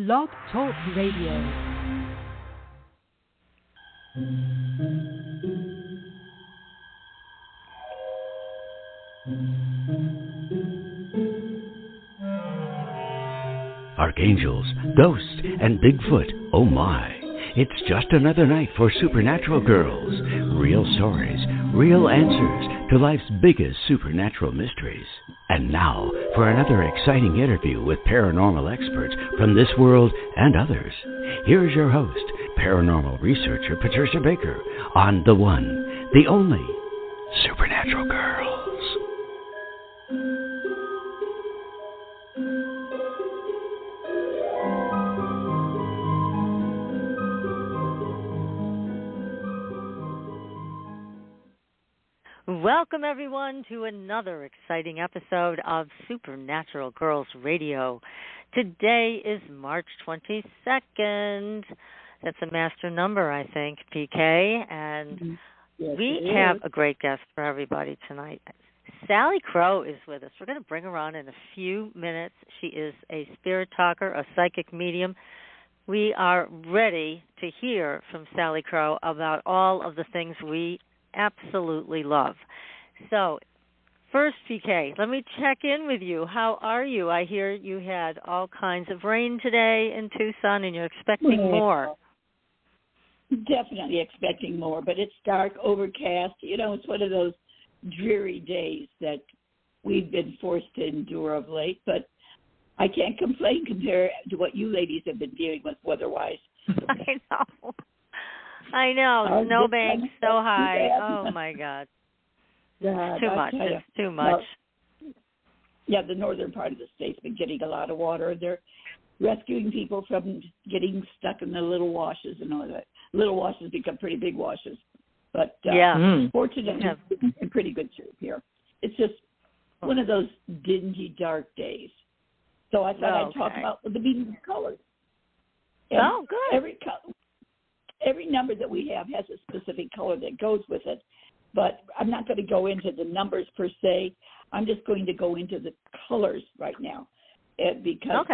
Blog Talk Radio. Archangels, ghosts, and Bigfoot, oh my. It's just another night for Supernatural Girls. Real stories, real answers to life's biggest supernatural mysteries. And now for another exciting interview with paranormal experts from this world and others. Here's your host, paranormal researcher Patricia Baker, on the one, the only Supernatural Girls. Welcome, everyone, to another exciting episode of Supernatural Girls Radio. Today is March 22nd. That's a master number, I think, PK. And yes, we have a great guest for everybody tonight. Salicrow is with us. We're going to bring her on in a few minutes. She is a spirit talker, a psychic medium. We are ready to hear from Salicrow about all of the things we absolutely love. So, first, PK, let me check in with you. How are you? I hear you had all kinds of rain today in Tucson, and you're expecting more. Definitely expecting more, but it's dark, overcast. You know, it's one of those dreary days that we've been forced to endure of late, but I can't complain compared to what you ladies have been dealing with weather-wise. I know. Snowbanks so high. Oh, my God. God, too much. It's too much. Yeah, the northern part of the state's been getting a lot of water. They're rescuing people from getting stuck in the little washes and all that. Little washes become pretty big washes. But fortunately, it's in pretty good shape here. It's just one of those dingy, dark days. So I thought I'd talk about the meaning of colors. And good. Every number that we have has a specific color that goes with it, but I'm not going to go into the numbers per se. I'm just going to go into the colors right now, because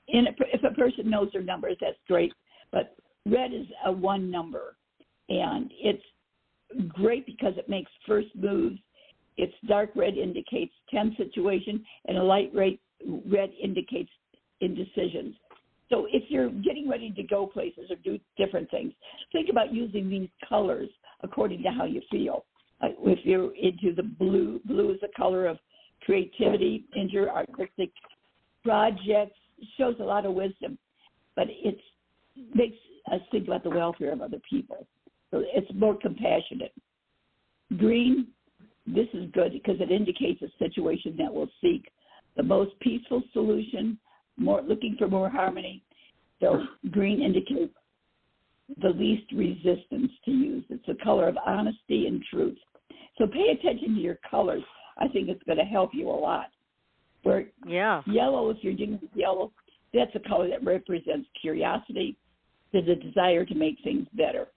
if a person knows their numbers, that's great. But red is a 1 number, and it's great because it makes first moves. Its dark red indicates tense situation, and a light red indicates indecisions. So if you're getting ready to go places or do different things, think about using these colors according to how you feel. If you're into the blue is a color of creativity, into your artistic projects, shows a lot of wisdom, but it makes us think about the welfare of other people. So it's more compassionate. Green, this is good because it indicates a situation that will seek the most peaceful solution, looking for more harmony. So green indicates the least resistance to use. It's a color of honesty and truth. So pay attention to your colors. I think it's going to help you a lot. Yellow, if you're dealing with yellow, that's a color that represents curiosity, the desire to make things better,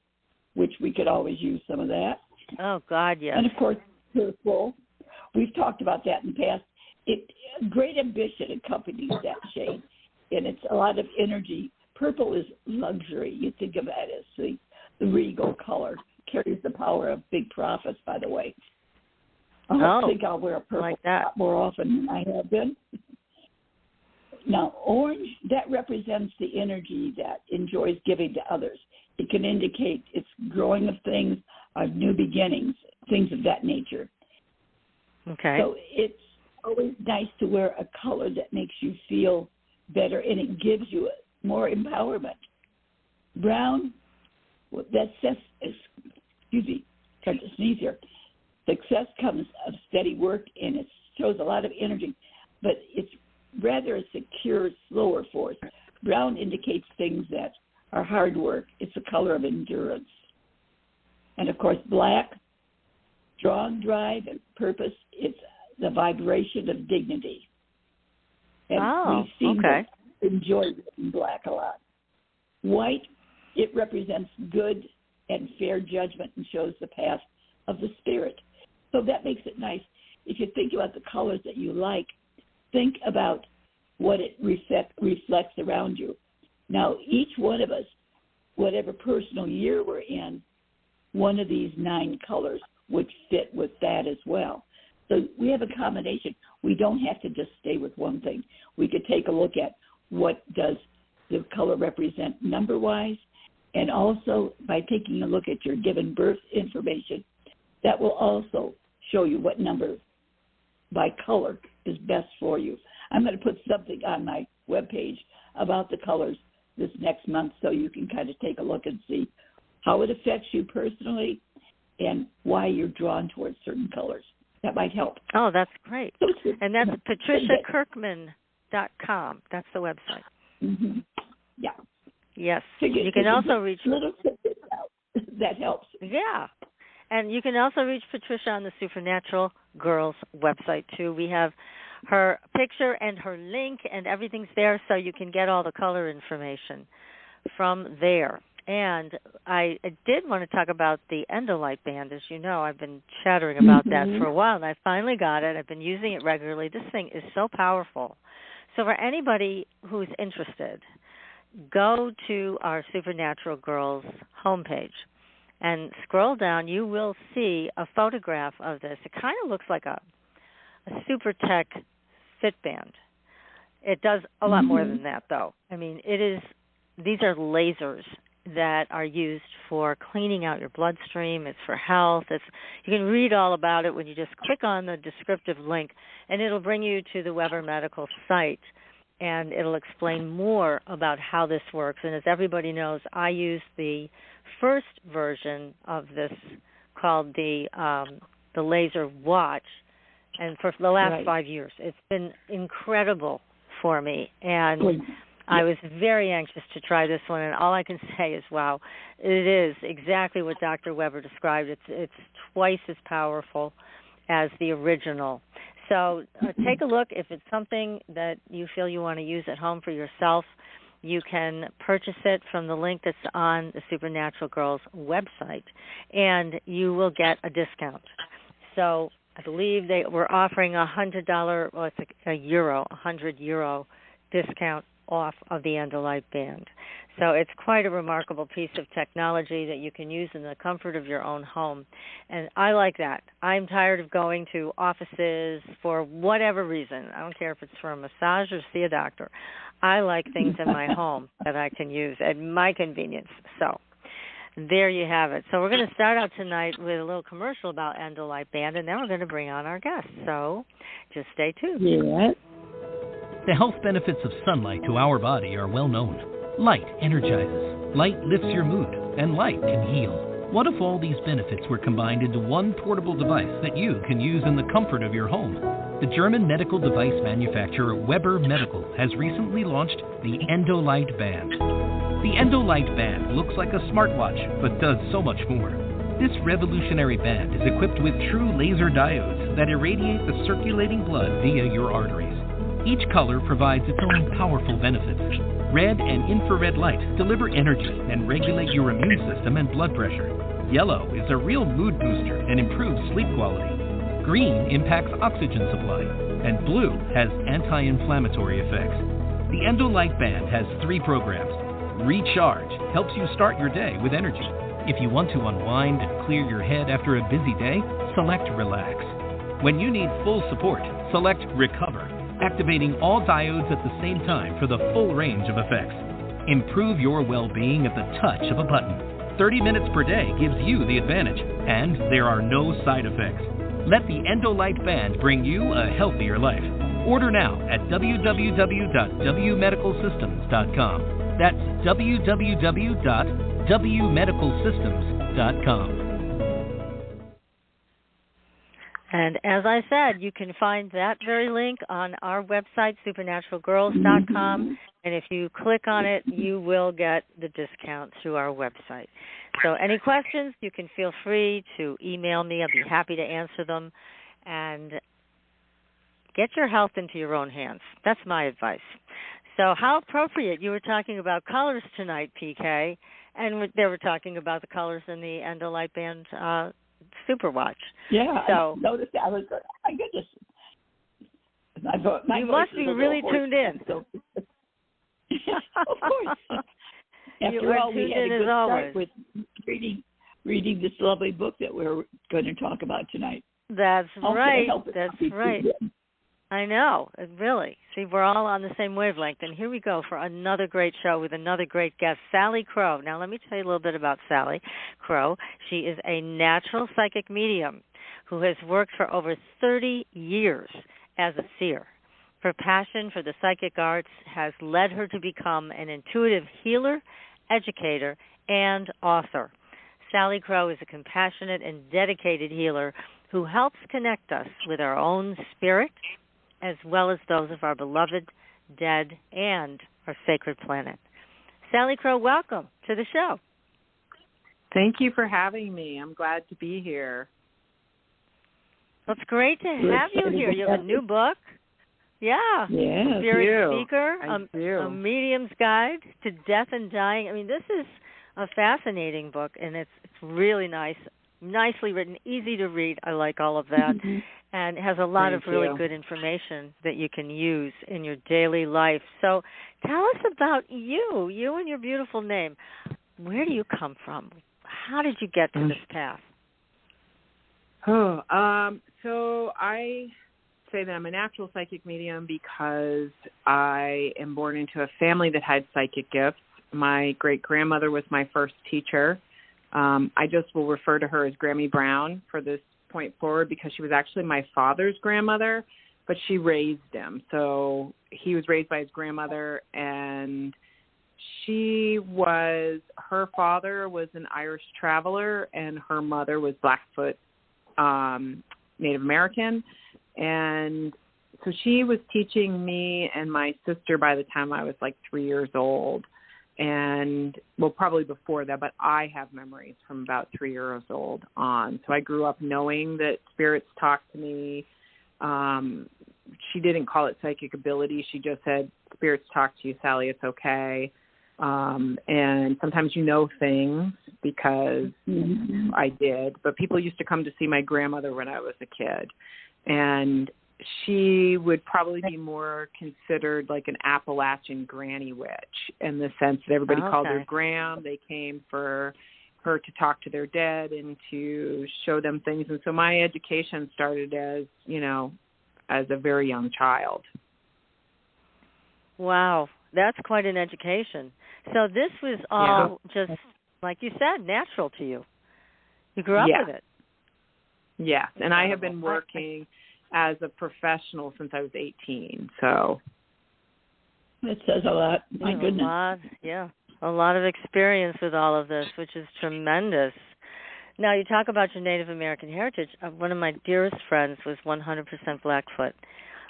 which we could always use some of that. Oh, God, yes. And, of course, purple. We've talked about that in the past. Great ambition accompanies that shade, and it's a lot of energy. Purple is luxury. You think of that as the regal color. Carries the power of big profits, by the way. I think I'll wear purple like that a lot more often than I have been. Now, orange, that represents the energy that enjoys giving to others. It can indicate it's growing of things, of new beginnings, things of that nature. Okay. So it's always nice to wear a color that makes you feel better, and it gives you more empowerment. Brown, that says, trying to sneeze here. Success comes of steady work, and it shows a lot of energy, but it's rather a secure, slower force. Brown indicates things that are hard work. It's a color of endurance. And, of course, black, strong drive and purpose. It's the vibration of dignity. And we seem to enjoy black a lot. White, it represents good and fair judgment and shows the path of the spirit. So that makes it nice. If you think about the colors that you like, think about what it reflects around you. Now, each one of us, whatever personal year we're in, one of these 9 colors would fit with that as well. So we have a combination. We don't have to just stay with one thing. We could take a look at what does the color represent number-wise, and also by taking a look at your given birth information, that will also show you what number by color is best for you. I'm going to put something on my webpage about the colors this next month so you can kind of take a look and see how it affects you personally and why you're drawn towards certain colors. That might help. Oh, that's great. And that's patriciakirkman.com. That's the website. Mm-hmm. Yeah. Yes. You can also reach... That helps. Yeah. And you can also reach Patricia on the Supernatural Girls website, too. We have her picture and her link, and everything's there, so you can get all the color information from there. And I did want to talk about the Endolite band. As you know, I've been chattering about that for a while, and I finally got it. I've been using it regularly. This thing is so powerful. So for anybody who's interested, go to our Supernatural Girls homepage and scroll down. You will see a photograph of this. It kind of looks like a super tech fit band. It does a lot more than that, though. I mean, these are lasers that are used for cleaning out your bloodstream. It's for health. You can read all about it when you just click on the descriptive link, and it'll bring you to the Weber Medical site, and it'll explain more about how this works. And as everybody knows, I use the first version of this called the Laser Watch, and for the last 5 years. It's been incredible for me, and I was very anxious to try this one, and all I can say is, wow, it is exactly what Dr. Weber described. It's twice as powerful as the original. So take a look. If it's something that you feel you want to use at home for yourself, you can purchase it from the link that's on the Supernatural Girls website, and you will get a discount. So I believe they were offering $100, well, it's €100 discount off of the Endolite band. So it's quite a remarkable piece of technology that you can use in the comfort of your own home. And I like that. I'm tired of going to offices for whatever reason. I don't care if it's for a massage or see a doctor. I like things in my home that I can use at my convenience. So there you have it. So we're going to start out tonight with a little commercial about Endolite band, and then we're going to bring on our guests. So just stay tuned. Yeah. The health benefits of sunlight to our body are well known. Light energizes, light lifts your mood, and light can heal. What if all these benefits were combined into one portable device that you can use in the comfort of your home? The German medical device manufacturer Weber Medical has recently launched the Endolite Band. The Endolite Band looks like a smartwatch, but does so much more. This revolutionary band is equipped with true laser diodes that irradiate the circulating blood via your arteries. Each color provides its own powerful benefits. Red and infrared light deliver energy and regulate your immune system and blood pressure. Yellow is a real mood booster and improves sleep quality. Green impacts oxygen supply, and blue has anti-inflammatory effects. The Endolite Band has 3 programs. Recharge helps you start your day with energy. If you want to unwind and clear your head after a busy day, select Relax. When you need full support, select Recover, activating all diodes at the same time for the full range of effects. Improve your well-being at the touch of a button. 30 minutes per day gives you the advantage, and there are no side effects. Let the Endolite Band bring you a healthier life. Order now at www.wmedicalsystems.com. That's www.wmedicalsystems.com. And as I said, you can find that very link on our website, supernaturalgirls.com. And if you click on it, you will get the discount through our website. So any questions, you can feel free to email me. I'll be happy to answer them. And get your health into your own hands. That's my advice. So how appropriate. You were talking about colors tonight, PK, and they were talking about the colors in the Endolite Band Super Watch. Yeah, so, I noticed that. I was going, oh my goodness. My you voice must is be a little really hoarse, tuned in. So. Of course. You After are all, we tuned had a in good as start always. with reading this lovely book that we're going to talk about tonight. That's How can I right. help it That's not be right. too good? I know. Really. See, we're all on the same wavelength. And here we go for another great show with another great guest, Salicrow. Now, let me tell you a little bit about Salicrow. She is a natural psychic medium who has worked for over 30 years as a seer. Her passion for the psychic arts has led her to become an intuitive healer, educator, and author. Salicrow is a compassionate and dedicated healer who helps connect us with our own spirit as well as those of our beloved, dead, and our sacred planet. Salicrow, welcome to the show. Thank you for having me. I'm glad to be here. Well, it's great to have you here. You have a new book. Yeah. Yeah. Spirit Speaker, a medium's guide to death and dying. I mean, this is a fascinating book, and it's really nice, nicely written, easy to read. I like all of that. Mm-hmm. And it has a lot Thank of really you. good information that you can use in your daily life. So tell us about you and your beautiful name. Where do you come from? How did you get to this path? So I say that I'm a natural psychic medium because I am born into a family that had psychic gifts. My great-grandmother was my first teacher. I just will refer to her as Grammy Brown for this point forward because she was actually my father's grandmother, but she raised him. So he was raised by his grandmother, and her father was an Irish traveler, and her mother was Blackfoot Native American. And so she was teaching me and my sister by the time I was like 3 years old. And, well, probably before that, but I have memories from about 3 years old on. So I grew up knowing that spirits talked to me. She didn't call it psychic ability. She just said, spirits talk to you, Sally, it's okay. And sometimes you know things because I did. But people used to come to see my grandmother when I was a kid. And she would probably be more considered like an Appalachian granny witch in the sense that everybody called her Gram. They came for her to talk to their dead and to show them things. And so my education started as a very young child. Wow, that's quite an education. So this was all just, like you said, natural to you. You grew up with it. Yes, and I have been working as a professional since I was 18, so. That says a lot. My goodness. A lot of experience with all of this, which is tremendous. Now, you talk about your Native American heritage. One of my dearest friends was 100% Blackfoot.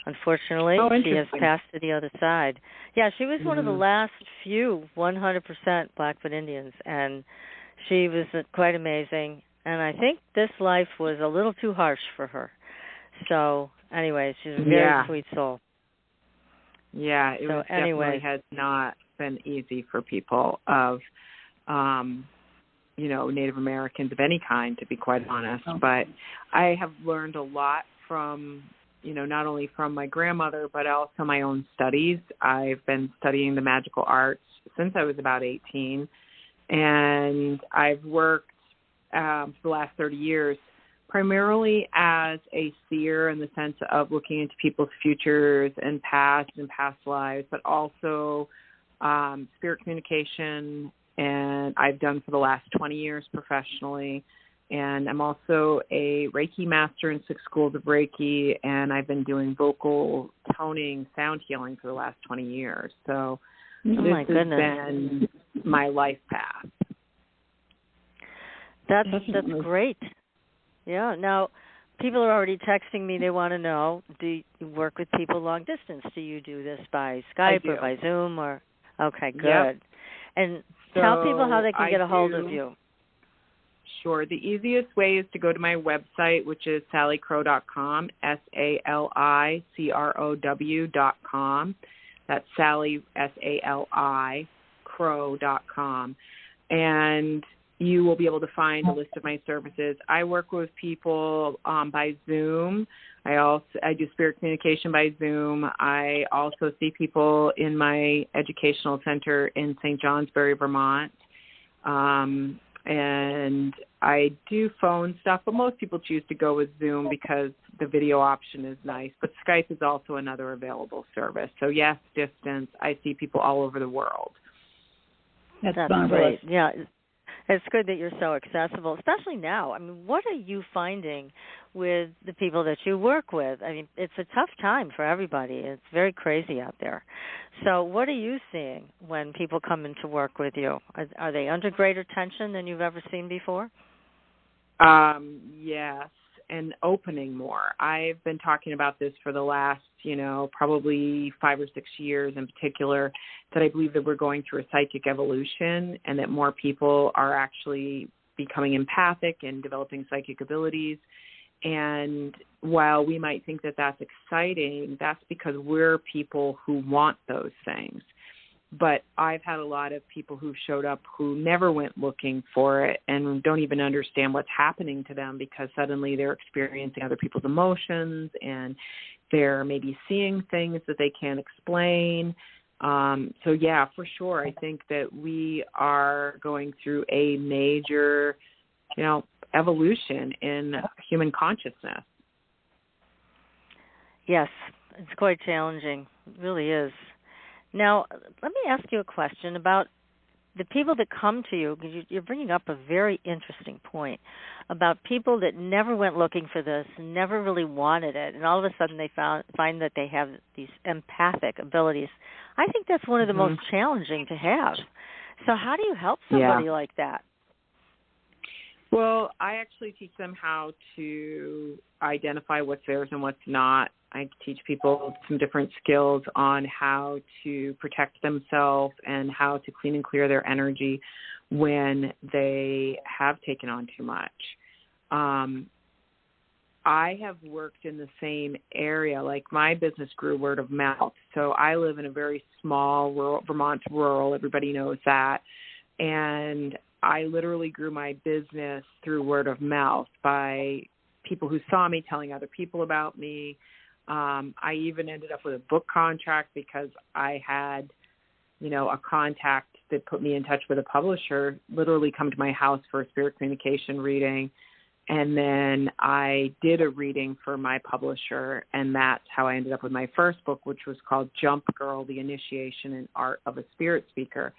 Unfortunately, she has passed to the other side. Yeah, she was one of the last few 100% Blackfoot Indians, and she was quite amazing. And I think this life was a little too harsh for her. So, anyway, she's a very sweet soul. Yeah, it definitely has not been easy for people of, Native Americans of any kind, to be quite honest. But I have learned a lot from, not only from my grandmother, but also my own studies. I've been studying the magical arts since I was about 18. And I've worked for the last 30 years primarily as a seer in the sense of looking into people's futures and past lives, but also spirit communication, and I've done for the last 20 years professionally. And I'm also a Reiki master in 6 schools of Reiki, and I've been doing vocal toning, sound healing for the last 20 years. So this has been my life path. That's great. Yeah. Now, people are already texting me. They want to know, do you work with people long distance? Do you do this by Skype or by Zoom? Okay, good. Yep. And tell people how they can get a hold of you. Sure. The easiest way is to go to my website, which is salicrow.com, SALICROW.com. That's Sally, SALI, crow.com. And you will be able to find a list of my services. I work with people by Zoom. I do spirit communication by Zoom. I also see people in my educational center in St. Johnsbury, Vermont. And I do phone stuff, but most people choose to go with Zoom because the video option is nice. But Skype is also another available service. So yes, distance. I see people all over the world. That's great. Yeah. It's good that you're so accessible, especially now. I mean, what are you finding with the people that you work with? I mean, it's a tough time for everybody. It's very crazy out there. So what are you seeing when people come in to work with you? Are they under greater tension than you've ever seen before? Yes, and opening more. I've been talking about this for the last, probably 5 or 6 years in particular, that I believe that we're going through a psychic evolution and that more people are actually becoming empathic and developing psychic abilities. And while we might think that that's exciting, that's because we're people who want those things. But I've had a lot of people who showed up who never went looking for it and don't even understand what's happening to them because suddenly they're experiencing other people's emotions and they're maybe seeing things that they can't explain. So, yeah, for sure, I think that we are going through a major, evolution in human consciousness. Yes, it's quite challenging. It really is. Now, let me ask you a question about the people that come to you, because you're bringing up a very interesting point about people that never went looking for this, never really wanted it, and all of a sudden they find that they have these empathic abilities. I think that's one of the most challenging to have. So how do you help somebody like that? Well, I actually teach them how to identify what's theirs and what's not. I teach people some different skills on how to protect themselves and how to clean and clear their energy when they have taken on too much. I have worked in the same area. Like my business grew word of mouth. So I live in a very small rural, Vermont's rural. Everybody knows that. And I literally grew my business through word of mouth by people who saw me telling other people about me. I even ended up with a book contract because I had, a contact that put me in touch with a publisher, literally come to my house for a spirit communication reading. And then I did a reading for my publisher, and that's how I ended up with my first book, which was called Jump Girl, The Initiation and Art of a Spirit Speaker.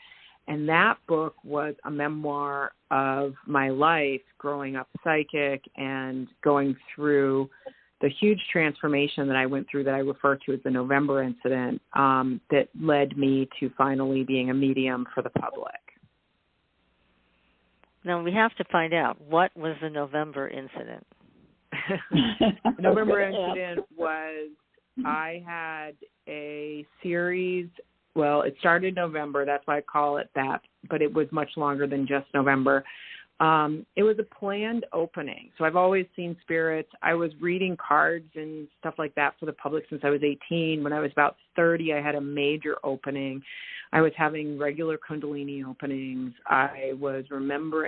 And that book was a memoir of my life growing up psychic and going through the huge transformation that I went through that I refer to as the November incident that led me to finally being a medium for the public. Now, we have to find out, what was the November incident? The November incident was I had a series. Well, it started November. That's why I call it that. But it was much longer than just November. It was a planned opening. So I've always seen spirits. I was reading cards and stuff like that for the public since I was 18. When I was about 30, I had a major opening. I was having regular Kundalini openings. I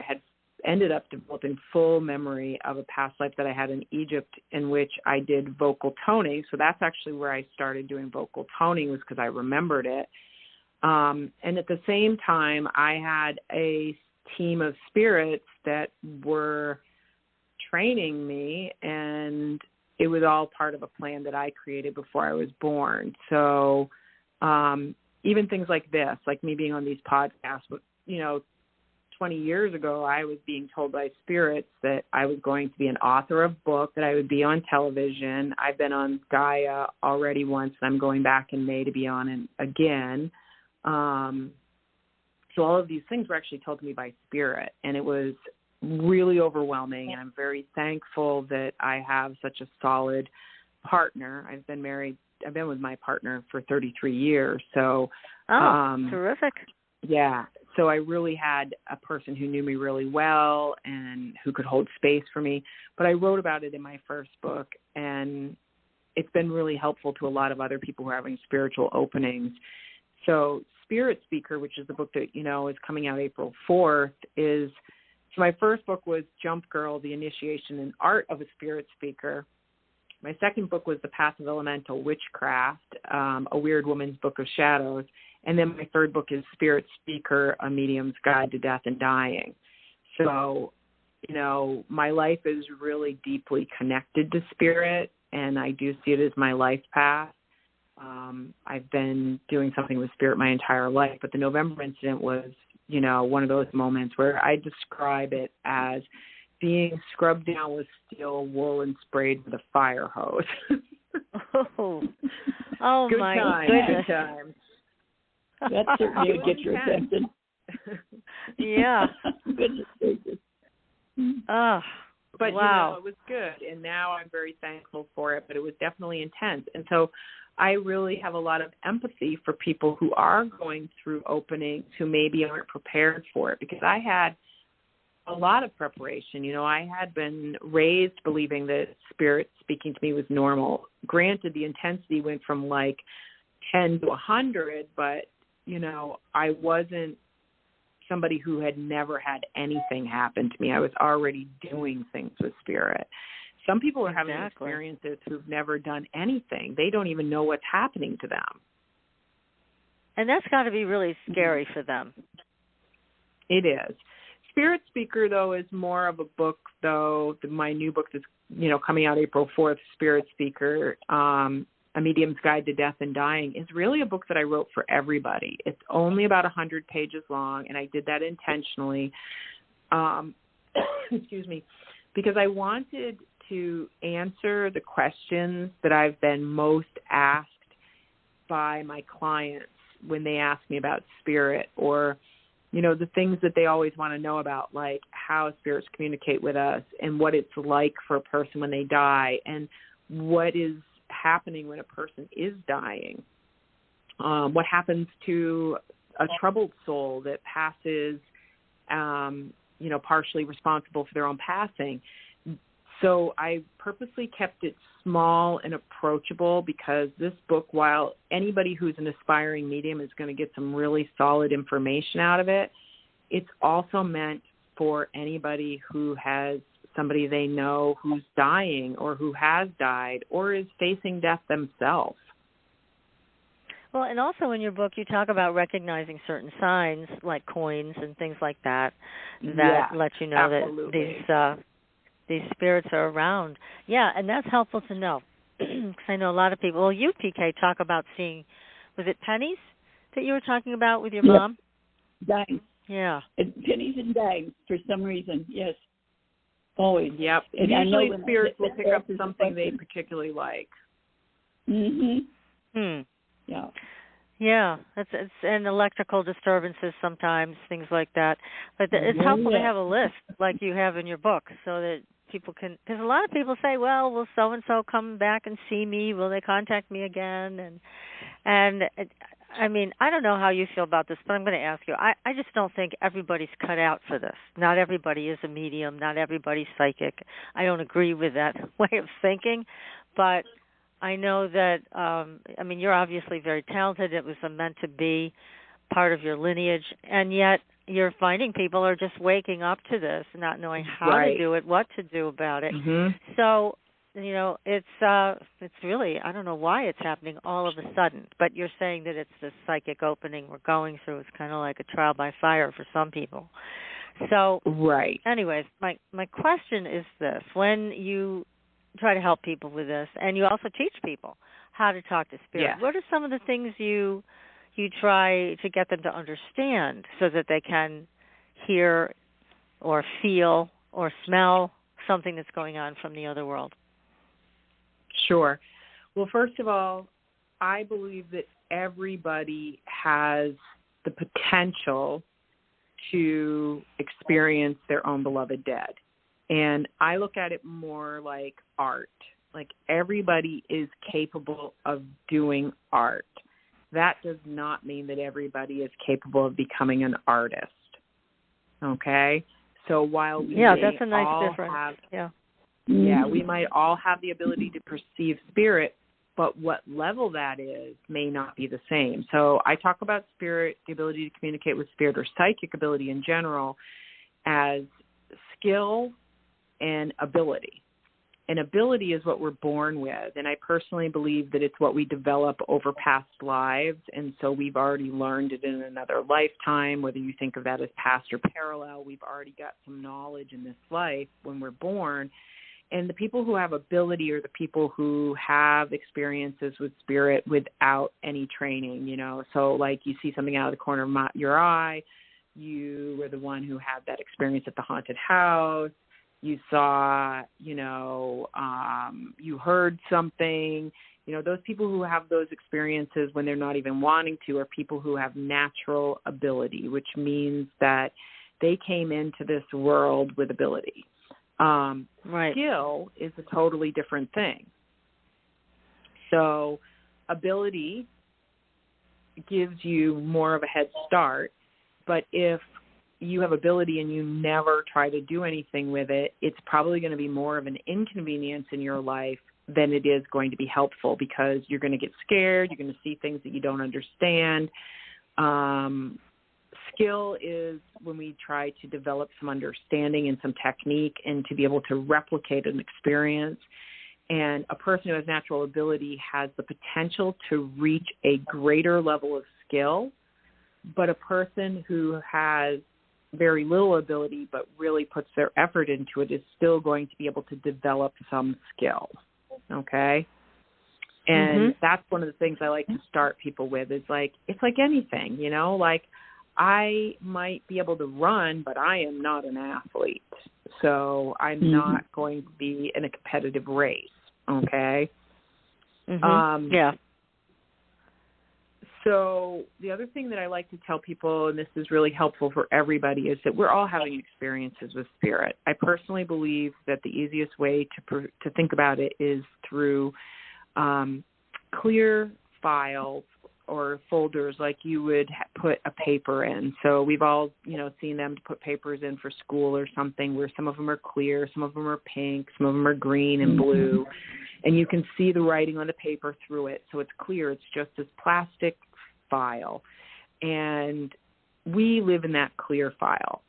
had ended up developing full memory of a past life that I had in Egypt in which I did vocal toning. So that's actually where I started doing vocal toning, was because I remembered it. And at the same time, I had a team of spirits that were training me, and it was all part of a plan that I created before I was born. So even things like this, like me being on these podcasts, 20 years ago, I was being told by spirits that I was going to be an author of books, that I would be on television. I've been on Gaia already once, and I'm going back in May to be on it again. So all of these things were actually told to me by spirit, and it was really overwhelming, and I'm very thankful that I have such a solid partner. I've been with my partner for 33 years. So, terrific. Yeah. So I really had a person who knew me really well and who could hold space for me. But I wrote about it in my first book, and it's been really helpful to a lot of other people who are having spiritual openings. So Spirit Speaker, which is the book that, is coming out April 4th, is So my first book was Jump Girl, The Initiation and Art of a Spirit Speaker. My second book was The Path of Elemental Witchcraft, A Weird Woman's Book of Shadows. And then my third book is Spirit Speaker, A Medium's Guide to Death and Dying. So, you know, my life is really deeply connected to spirit, and I do see it as my life path. I've been doing something with spirit my entire life, but the November incident was, you know, one of those moments where I describe it as being scrubbed down with steel wool and sprayed with a fire hose. Oh good my times, goodness. Good times. That certainly would get your attention. Yeah. Goodness gracious. Oh, but, wow. you know, it was good, and now I'm very thankful for it, but it was definitely intense. And so I really have a lot of empathy for people who are going through openings who maybe aren't prepared for it, because I had a lot of preparation. You know, I had been raised believing that spirit speaking to me was normal. Granted, the intensity went from like 10 to 100, but, you know, I wasn't somebody who had never had anything happen to me. I was already doing things with spirit. Some people are having experiences who've never done anything. They don't even know what's happening to them. And that's got to be really scary for them. It is. Spirit Speaker, though, is more of a book, though. My new book that's, you know, coming out April 4th, Spirit Speaker, A Medium's Guide to Death and Dying, is really a book that I wrote for everybody. It's only about 100 pages long, and I did that intentionally, excuse me, because I wanted to answer the questions that I've been most asked by my clients when they ask me about spirit, or, you know, the things that they always want to know about, like how spirits communicate with us and what it's like for a person when they die and what is happening when a person is dying. What happens to a troubled soul that passes, you know, partially responsible for their own passing. So I purposely kept it small and approachable, because this book, while anybody who's an aspiring medium is going to get some really solid information out of it, it's also meant for anybody who has somebody they know who's dying or who has died or is facing death themselves. Well, and also in your book, you talk about recognizing certain signs like coins and things like that let you know absolutely. that these spirits are around. Yeah, and that's helpful to know, because I know a lot of people. Well, you, PK, talk about seeing, was it pennies that you were talking about with your mom? Dimes. Yeah. Pennies and dimes for some reason, yes. Always. Yep. And usually I know spirits will pick up something they particularly like. Mm-hmm. Yeah. Yeah, it's and electrical disturbances sometimes, things like that. But it's helpful to have a list like you have in your book, so that people can. Because a lot of people say, "Well, will so and so come back and see me? Will they contact me again?" And I mean, I don't know how you feel about this, but I'm going to ask you. I just don't think everybody's cut out for this. Not everybody is a medium. Not everybody's psychic. I don't agree with that way of thinking, but I know that, I mean, you're obviously very talented. It was meant to be part of your lineage, and yet you're finding people are just waking up to this, not knowing how to do it, what to do about it. Mm-hmm. So, you know, it's really, I don't know why it's happening all of a sudden, but you're saying that it's this psychic opening we're going through. It's kind of like a trial by fire for some people. So, anyways, my question is this. When you try to help people with this, and you also teach people how to talk to spirit, what are some of the things you try to get them to understand so that they can hear or feel or smell something that's going on from the other world? Sure. Well, first of all, I believe that everybody has the potential to experience their own beloved dead. And I look at it more like art. Like, everybody is capable of doing art. That does not mean that everybody is capable of becoming an artist. Okay? So while we that's a nice difference. We might all have the ability to perceive spirit, but what level that is may not be the same. So I talk about spirit, the ability to communicate with spirit, or psychic ability in general, as skill and ability. And ability is what we're born with. And I personally believe that it's what we develop over past lives. And so we've already learned it in another lifetime, whether you think of that as past or parallel. We've already got some knowledge in this life when we're born. And the people who have ability are the people who have experiences with spirit without any training, you know. So like you see something out of the corner of your eye, you were the one who had that experience at the haunted house. You saw, you know, you heard something. You know, those people who have those experiences when they're not even wanting to are people who have natural ability, which means that they came into this world with ability. Right. Skill is a totally different thing. So ability gives you more of a head start, but if you have ability and you never try to do anything with it, it's probably going to be more of an inconvenience in your life than it is going to be helpful, because you're going to get scared. You're going to see things that you don't understand. Skill is when we try to develop some understanding and some technique and to be able to replicate an experience. And a person who has natural ability has the potential to reach a greater level of skill, but a person who has very little ability but really puts their effort into it is still going to be able to develop some skill, okay? And that's one of the things I like to start people with is like, it's like anything, you know, like I might be able to run, but I am not an athlete, so I'm not going to be in a competitive race, okay? Yeah. So the other thing that I like to tell people, and this is really helpful for everybody, is that we're all having experiences with spirit. I personally believe that the easiest way to think about it is through clear files or folders like you would put a paper in. So we've all, you know, seen them to put papers in for school or something where some of them are clear, some of them are pink, some of them are green and blue, and you can see the writing on the paper through it. So it's clear. It's just this plastic file, and we live in that clear file.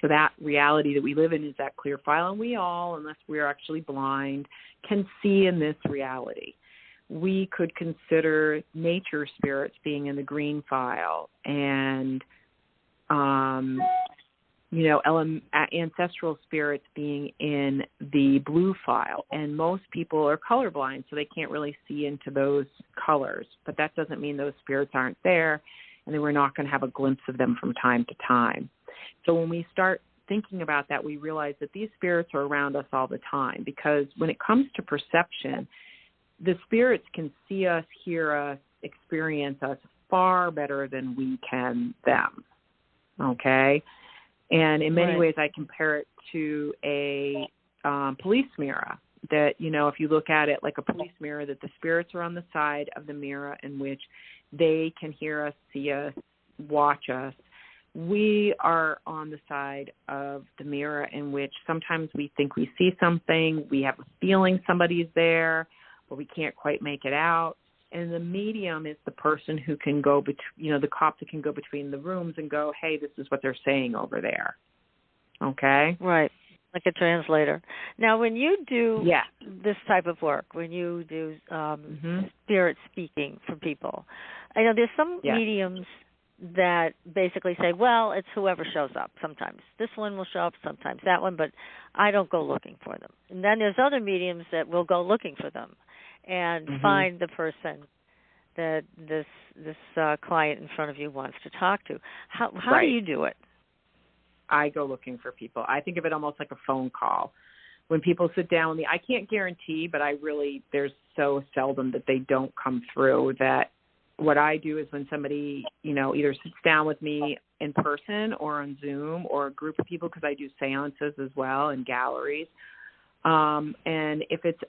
So that reality that we live in is that clear file, and we all, unless we're actually blind, can see in this reality. We could consider nature spirits being in the green file, and you know, ancestral spirits being in the blue file. And most people are colorblind, so they can't really see into those colors. But that doesn't mean those spirits aren't there, and that we're not going to have a glimpse of them from time to time. So when we start thinking about that, we realize that these spirits are around us all the time, because when it comes to perception, the spirits can see us, hear us, experience us far better than we can them, okay? And in many ways, I compare it to a police mirror that, you know, if you look at it like a police mirror, that the spirits are on the side of the mirror in which they can hear us, see us, watch us. We are on the side of the mirror in which sometimes we think we see something, we have a feeling somebody's there, but we can't quite make it out. And the medium is the person who can go, the cop that can go between the rooms and go, hey, this is what they're saying over there. Okay? Right, like a translator. Now, when you do this type of work, when you do spirit speaking for people, I know there's some mediums that basically say, well, it's whoever shows up. Sometimes this one will show up, sometimes that one, but I don't go looking for them. And then there's other mediums that will go looking for them and find the person that this client in front of you wants to talk to. How do you do it? I go looking for people. I think of it almost like a phone call. When people sit down with me, I can't guarantee, but there's so seldom that they don't come through, that what I do is when somebody, you know, either sits down with me in person or on Zoom or a group of people, because I do seances as well and galleries. And if it's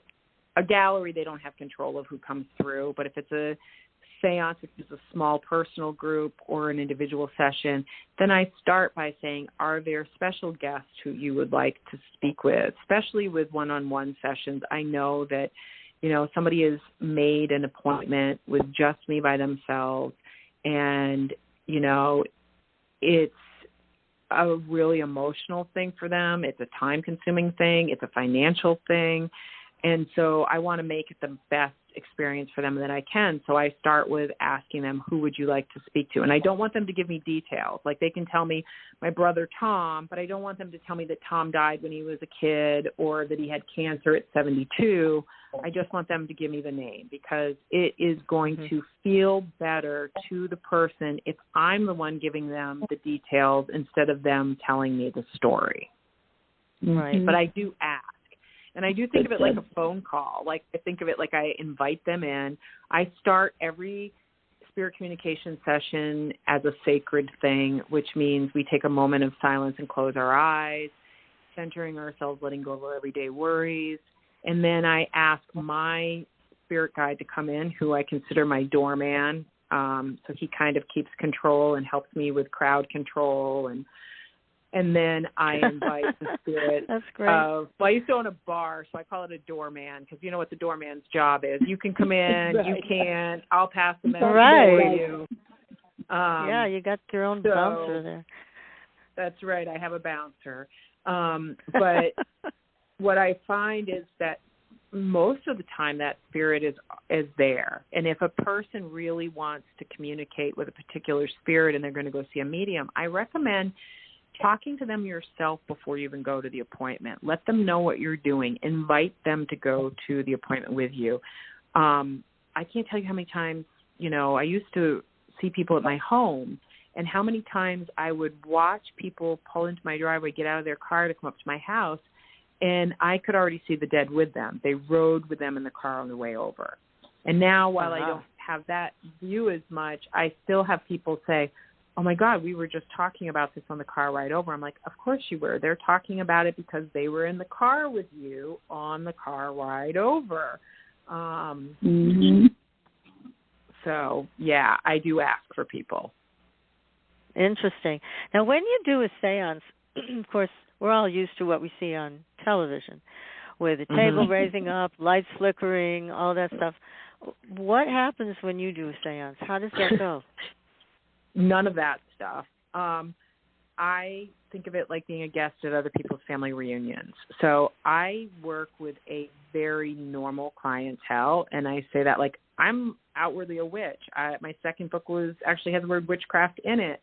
a gallery, they don't have control of who comes through. But if it's a seance, if it's a small personal group or an individual session, then I start by saying, are there special guests who you would like to speak with? Especially with one-on-one sessions, I know that, you know, somebody has made an appointment with just me by themselves, and, you know, it's a really emotional thing for them. It's a time-consuming thing. It's a financial thing. And so I want to make it the best experience for them that I can. So I start with asking them, who would you like to speak to? And I don't want them to give me details. Like they can tell me my brother Tom, but I don't want them to tell me that Tom died when he was a kid or that he had cancer at 72. I just want them to give me the name, because it is going to feel better to the person if I'm the one giving them the details instead of them telling me the story. Right. But I do ask. And I do think of it like a phone call. Like I think of it like I invite them in. I start every spirit communication session as a sacred thing, which means we take a moment of silence and close our eyes, centering ourselves, letting go of our everyday worries. And then I ask my spirit guide to come in, who I consider my doorman. So he kind of keeps control and helps me with crowd control. And then I invite the spirit. That's great. Well, I used to own a bar, so I call it a doorman, because you know what the doorman's job is. You can come in, right. you can, I'll pass the message Right. for you. Yeah, you got your own bouncer there. That's right. I have a bouncer. But what I find is that most of the time that spirit is there. And if a person really wants to communicate with a particular spirit and they're going to go see a medium, I recommend talking to them yourself before you even go to the appointment. Let them know what you're doing. Invite them to go to the appointment with you. I can't tell you how many times, I used to see people at my home, and how many times I would watch people pull into my driveway, get out of their car to come up to my house, and I could already see the dead with them. They rode with them in the car on the way over. And now, while I don't have that view as much, I still have people say, oh, my God, we were just talking about this on the car ride over. I'm like, of course you were. They're talking about it because they were in the car with you on the car ride over. So, yeah, I do ask for people. Interesting. Now, when you do a seance, of course, we're all used to what we see on television, with the table raising up, lights flickering, all that stuff. What happens when you do a seance? How does that go? None of that stuff. I think of it like being a guest at other people's family reunions. So I work with a very normal clientele, and I say that like I'm outwardly a witch. My second book actually has the word witchcraft in it.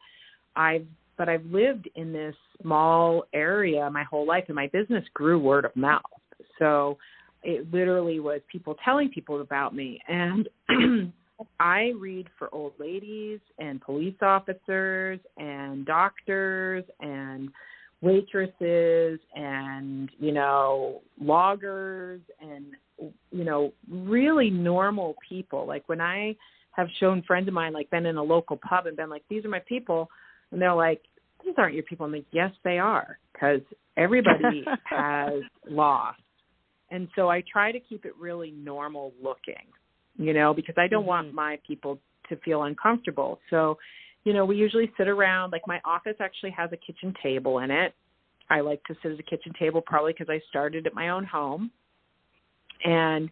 But I've lived in this small area my whole life, and my business grew word of mouth. So it literally was people telling people about me. And I read for old ladies and police officers and doctors and waitresses and, loggers and, really normal people. Like when I have shown friends of mine, like been in a local pub and been like, these are my people. And they're like, these aren't your people. I'm like, yes, they are, because everybody has loss. And so I try to keep it really normal looking, because I don't want my people to feel uncomfortable. So, we usually sit around. Like my office actually has a kitchen table in it. I like to sit at a kitchen table probably because I started at my own home. And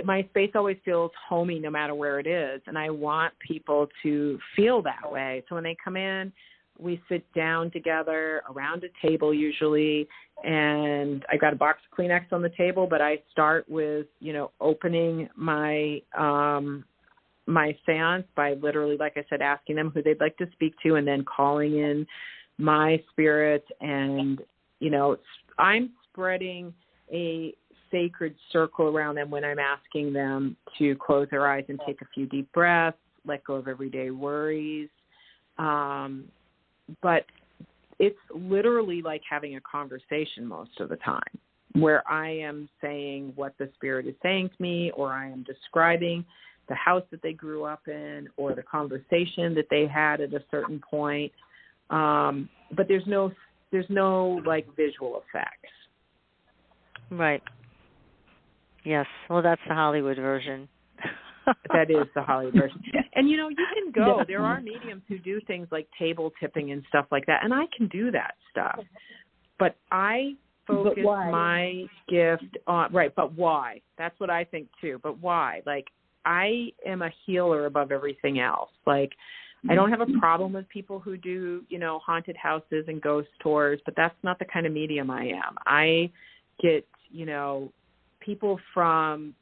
my space always feels homey no matter where it is. And I want people to feel that way. So when they come in, we sit down together around a table usually, and I got a box of Kleenex on the table, but I start with, opening my my seance by literally, like I said, asking them who they'd like to speak to, and then calling in my spirit. And, I'm spreading a sacred circle around them when I'm asking them to close their eyes and take a few deep breaths, let go of everyday worries. But it's literally like having a conversation most of the time, where I am saying what the spirit is saying to me, or I am describing the house that they grew up in, or the conversation that they had at a certain point. But there's no like visual effects. Right. Yes. Well, that's the Hollywood version. That is the Hollywood version. And, you can go. There are mediums who do things like table tipping and stuff like that, and I can do that stuff. But I focus my gift on, right, but why? That's what I think too. But why? Like, I am a healer above everything else. Like, I don't have a problem with people who do, haunted houses and ghost tours, but that's not the kind of medium I am. I get, people from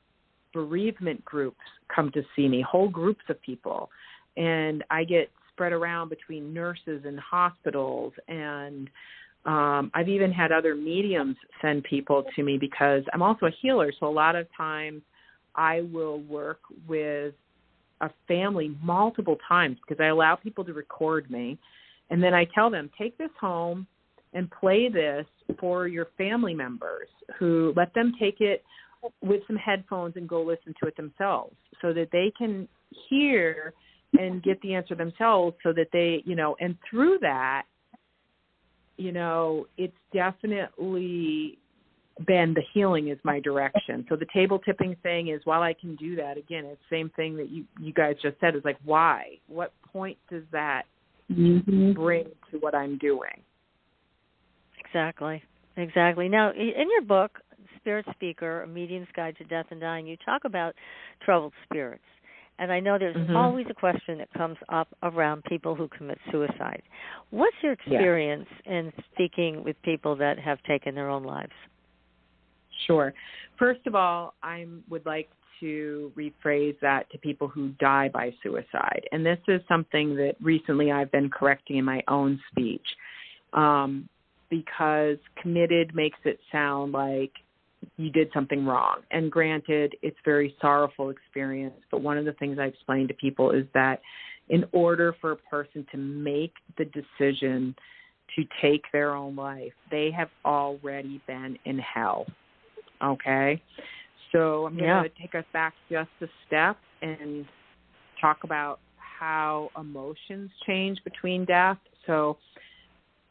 bereavement groups come to see me, whole groups of people, and I get spread around between nurses and hospitals, and I've even had other mediums send people to me because I'm also a healer, so a lot of times I will work with a family multiple times because I allow people to record me, and then I tell them, take this home and play this for your family members, who let them take it with some headphones and go listen to it themselves so that they can hear and get the answer themselves, so that they, and through that, it's definitely been the healing is my direction. So the table tipping thing is, while I can do that, again, it's the same thing that you guys just said, is like, why? What point does that bring to what I'm doing? Exactly. Now, in your book, Spirit Speaker, A Medium's Guide to Death and Dying, you talk about troubled spirits. And I know there's always a question that comes up around people who commit suicide. What's your experience in speaking with people that have taken their own lives? Sure. First of all, I would like to rephrase that to people who die by suicide. And this is something that recently I've been correcting in my own speech, because committed makes it sound like you did something wrong. And granted, it's a very sorrowful experience. But one of the things I explain to people is that in order for a person to make the decision to take their own life, they have already been in hell. Okay? So I'm going to take us back just a step and talk about how emotions change between death. So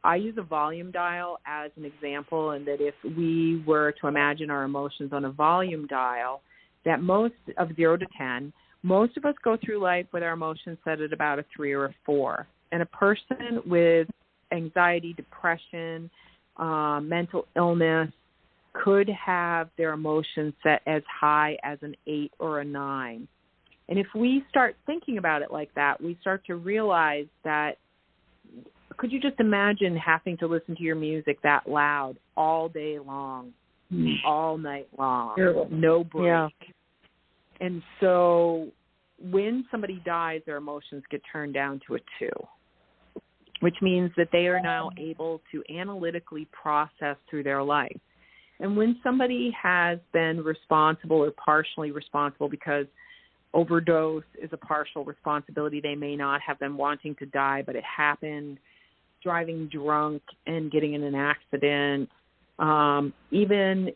I use a volume dial as an example, and that if we were to imagine our emotions on a volume dial, that most of 0 to 10, most of us go through life with our emotions set at about a 3 or a 4. And a person with anxiety, depression, mental illness could have their emotions set as high as an 8 or a 9. And if we start thinking about it like that, we start to realize that, could you just imagine having to listen to your music that loud all day long, all night long, no break? Yeah. And so when somebody dies, their emotions get turned down to a 2, which means that they are now able to analytically process through their life. And when somebody has been responsible or partially responsible, because overdose is a partial responsibility, they may not have been wanting to die, but it happened, driving drunk and getting in an accident, even,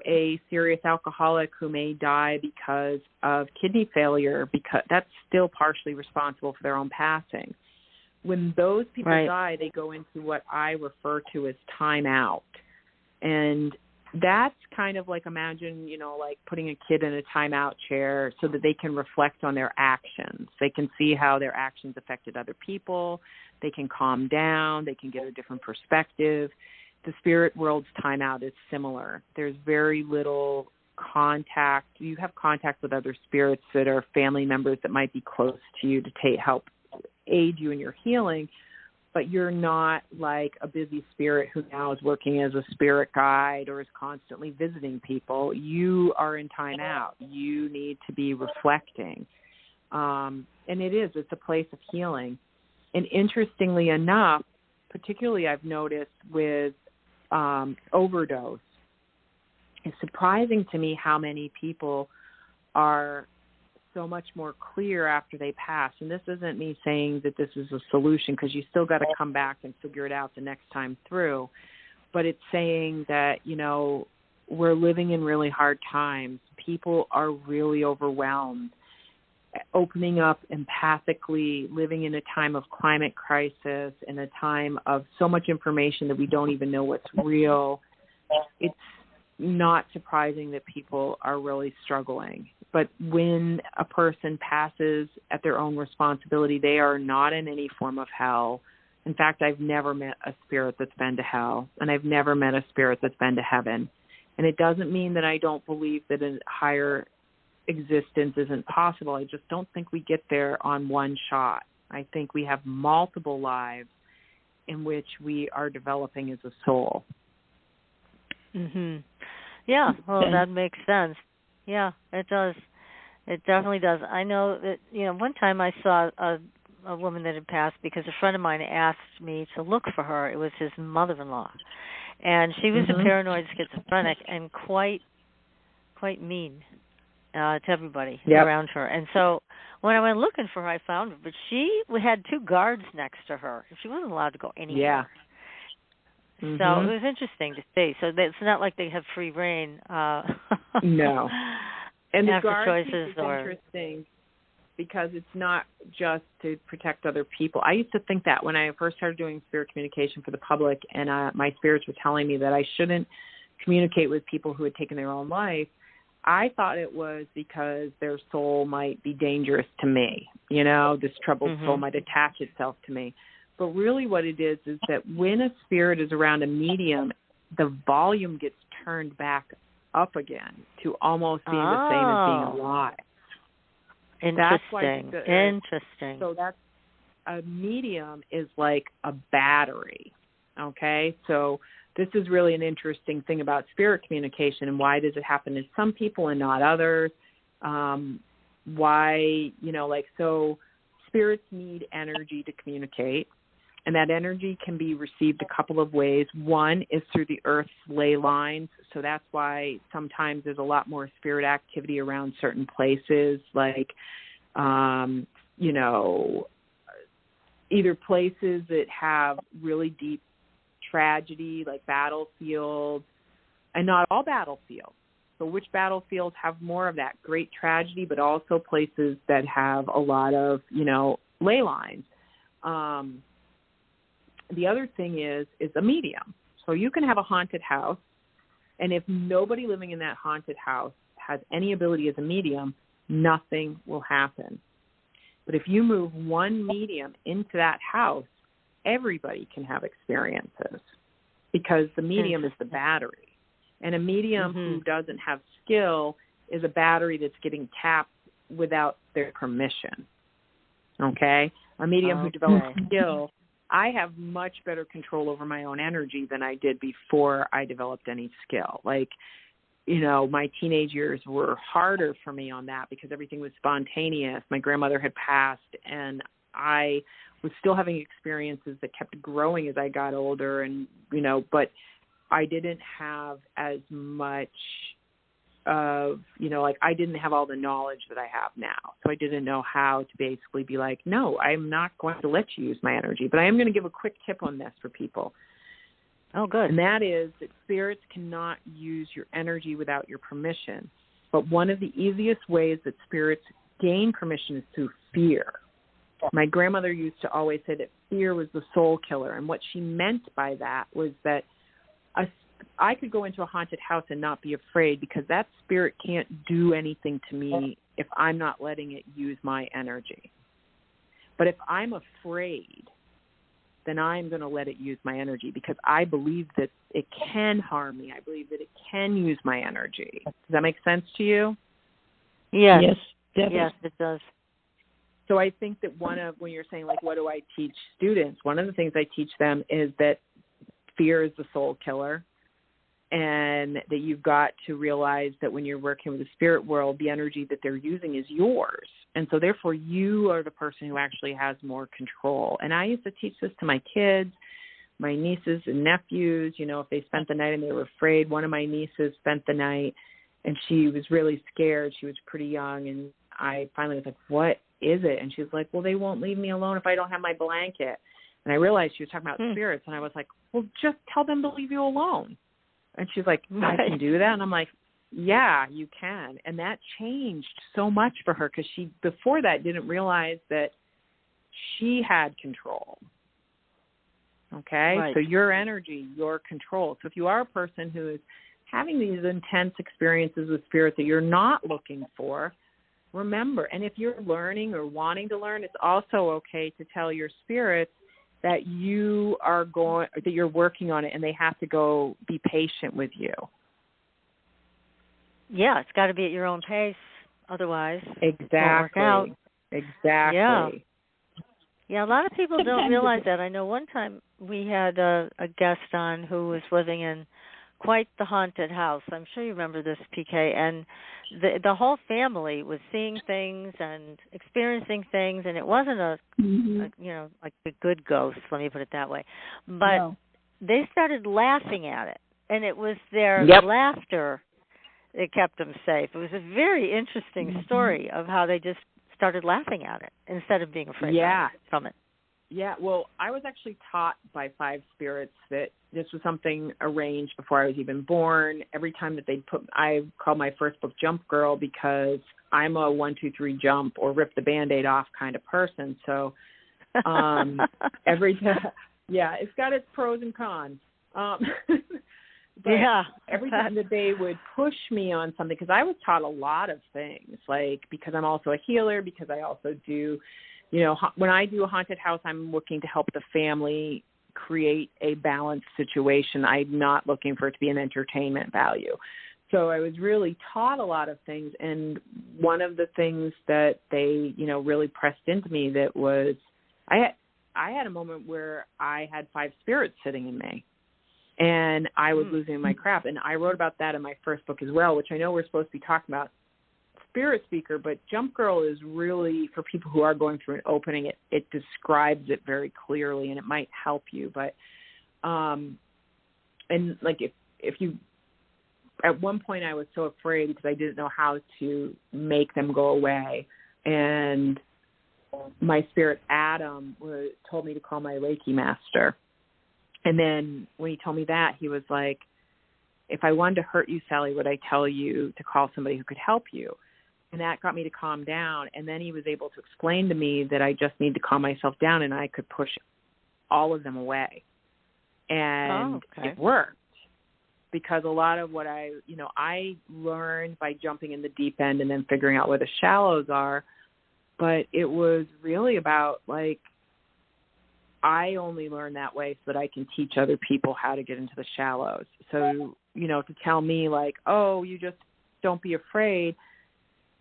a serious alcoholic who may die because of kidney failure, because that's still partially responsible for their own passing. When those people die, they go into what I refer to as time out. And that's kind of like, imagine, like putting a kid in a timeout chair so that they can reflect on their actions. They can see how their actions affected other people. They can calm down. They can get a different perspective. The spirit world's timeout is similar. There's very little contact. You have contact with other spirits that are family members that might be close to you to help aid you in your healing, but you're not like a busy spirit who now is working as a spirit guide or is constantly visiting people. You are in timeout. You need to be reflecting. And it's a place of healing. And interestingly enough, particularly I've noticed with overdose, it's surprising to me how many people are so much more clear after they pass. And this isn't me saying that this is a solution, because you still got to come back and figure it out the next time through. But it's saying that, we're living in really hard times. People are really overwhelmed. Opening up empathically, living in a time of climate crisis, in a time of so much information that we don't even know what's real, it's not surprising that people are really struggling. But when a person passes at their own responsibility, they are not in any form of hell. In fact, I've never met a spirit that's been to hell, and I've never met a spirit that's been to heaven. And it doesn't mean that I don't believe that a higher existence isn't possible. I just don't think we get there on one shot. I think we have multiple lives in which we are developing as a soul. Mhm. Yeah, well, that makes sense. Yeah, it does. It definitely does. I know that, one time I saw a woman that had passed because a friend of mine asked me to look for her. It was his mother-in-law. And she was a paranoid schizophrenic and quite mean to everybody around her. And so when I went looking for her, I found her. But she had 2 guards next to her. She wasn't allowed to go anywhere. Yeah. So it was interesting to see. So it's not like they have free reign. No. And the guard choices is interesting because it's not just to protect other people. I used to think that when I first started doing spirit communication for the public, and my spirits were telling me that I shouldn't communicate with people who had taken their own life, I thought it was because their soul might be dangerous to me. This troubled soul might attach itself to me. But really what it is that when a spirit is around a medium, the volume gets turned back up again to almost being the same as being alive. Interesting. So that's a medium is like a battery, okay? So this is really an interesting thing about spirit communication, and why does it happen to some people and not others? Why, so spirits need energy to communicate. And that energy can be received a couple of ways. One is through the Earth's ley lines. So that's why sometimes there's a lot more spirit activity around certain places, like, either places that have really deep tragedy, like battlefields, and not all battlefields. So which battlefields have more of that great tragedy, but also places that have a lot of, ley lines. The other thing is a medium. So you can have a haunted house, and if nobody living in that haunted house has any ability as a medium, nothing will happen. But if you move one medium into that house, everybody can have experiences because the medium is the battery. And a medium who doesn't have skill is a battery that's getting tapped without their permission. Okay? A medium who develops skill, I have much better control over my own energy than I did before I developed any skill. Like, my teenage years were harder for me on that because everything was spontaneous. My grandmother had passed, and I was still having experiences that kept growing as I got older, and, but I didn't have as much of, I didn't have all the knowledge that I have now. So I didn't know how to basically be like, no, I'm not going to let you use my energy. But I am going to give a quick tip on this for people. Oh, good. And that is that spirits cannot use your energy without your permission. But one of the easiest ways that spirits gain permission is through fear. My grandmother used to always say that fear was the soul killer. And what she meant by that was that I could go into a haunted house and not be afraid because that spirit can't do anything to me if I'm not letting it use my energy. But if I'm afraid, then I'm going to let it use my energy because I believe that it can harm me. I believe that it can use my energy. Does that make sense to you? Yes. Yes, definitely. Yes, it does. So I think that when you're saying, like, what do I teach students? One of the things I teach them is that fear is the soul killer, and that you've got to realize that when you're working with the spirit world, the energy that they're using is yours. And so therefore you are the person who actually has more control. And I used to teach this to my kids, my nieces and nephews, if they spent the night and they were afraid. One of my nieces spent the night and she was really scared. She was pretty young. And I finally was like, what is it? And she was like, well, they won't leave me alone if I don't have my blanket. And I realized she was talking about spirits. And I was like, well, just tell them to leave you alone. And she's like, I can do that? And I'm like, yeah, you can. And that changed so much for her because she, before that, didn't realize that she had control. Okay? Right. So your energy, your control. So if you are a person who is having these intense experiences with spirit that you're not looking for, remember, and if you're learning or wanting to learn, it's also okay to tell your spirits that that you're working on it and they have to go be patient with you. Yeah, it's got to be at your own pace. Otherwise, exactly. it won't work out. Exactly. Yeah. Yeah, a lot of people don't realize that. I know one time we had a guest on who was living in quite the haunted house. I'm sure you remember this, PK. And the whole family was seeing things and experiencing things, and it wasn't a like a good ghost. Let me put it that way. But they started laughing at it, and it was their laughter that kept them safe. It was a very interesting story of how they just started laughing at it instead of being afraid from it. Yeah, well, I was actually taught by 5 spirits that this was something arranged before I was even born. Every time that I called my first book Jump Girl because I'm a 1, 2, 3 jump or rip the Band-Aid off kind of person. So every time, it's got its pros and cons. But every time that they would push me on something, because I was taught a lot of things, like because I'm also a healer, because I also do, when I do a haunted house, I'm looking to help the family create a balanced situation. I'm not looking for it to be an entertainment value. So I was really taught a lot of things. And one of the things that they, really pressed into me that was, I had a moment where I had 5 spirits sitting in me. And I was losing my crap. And I wrote about that in my first book as well, which I know we're supposed to be talking about Spirit Speaker, but Jump Girl is really, for people who are going through an opening, it describes it very clearly, and it might help you. But, and like if you, at one point I was so afraid because I didn't know how to make them go away. And my spirit, Adam, told me to call my Reiki master. And then when he told me that, he was like, if I wanted to hurt you, Sally, would I tell you to call somebody who could help you? And that got me to calm down. And then he was able to explain to me that I just need to calm myself down and I could push all of them away. And it worked. Because a lot of what I learned by jumping in the deep end and then figuring out where the shallows are. But it was really about, like, I only learn that way so that I can teach other people how to get into the shallows. So, to tell me like, oh, you just don't be afraid